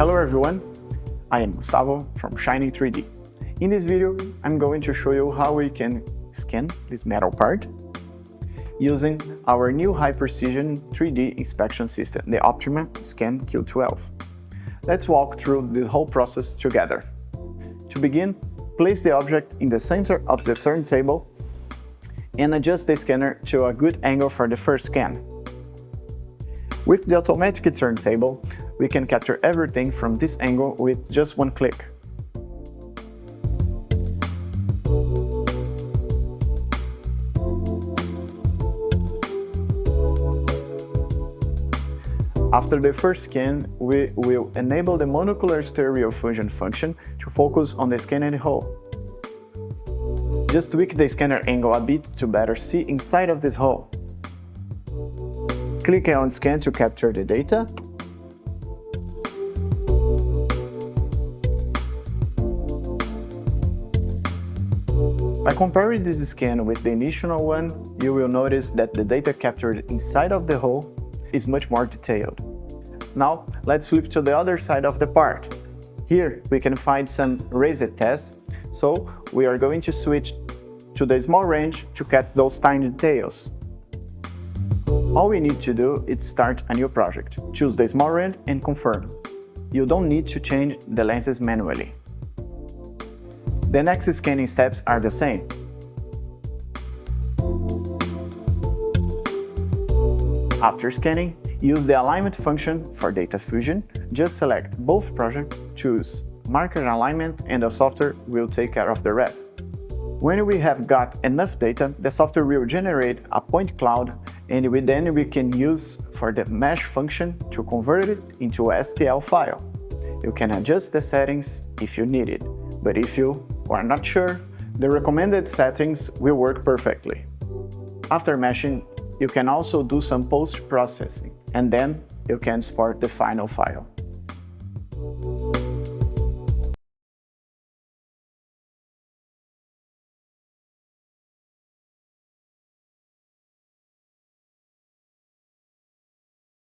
Hello everyone, I am Gustavo from Shining 3D. In this video, I'm going to show you how we can scan this metal part using our new high-precision 3D inspection system, the OptimaScan Q12. Let's walk through the whole process together. To begin, place the object in the center of the turntable and adjust the scanner to a good angle for the first scan. With the automatic turntable, we can capture everything from this angle with just one click. After the first scan, we will enable the Monocular-Stereo Fusion function to focus on the scanning hole. Just tweak the scanner angle a bit to better see inside of this hole. Click on Scan to capture the data. By comparing this scan with the initial one, you will notice that the data captured inside of the hole is much more detailed. Now, let's flip to the other side of the part. Here, we can find some raised tests, so we are going to switch to the small range to catch those tiny details. All we need to do is start a new project. Choose the small range and confirm. You don't need to change the lenses manually. The next scanning steps are the same. After scanning, use the alignment function for data fusion. Just select both projects, choose marker alignment, and the software will take care of the rest. When we have got enough data, the software will generate a point cloud, and then we can use for the mesh function to convert it into a STL file. You can adjust the settings if you need it, but if you are not sure, the recommended settings will work perfectly. After meshing, you can also do some post-processing, and then you can export the final file.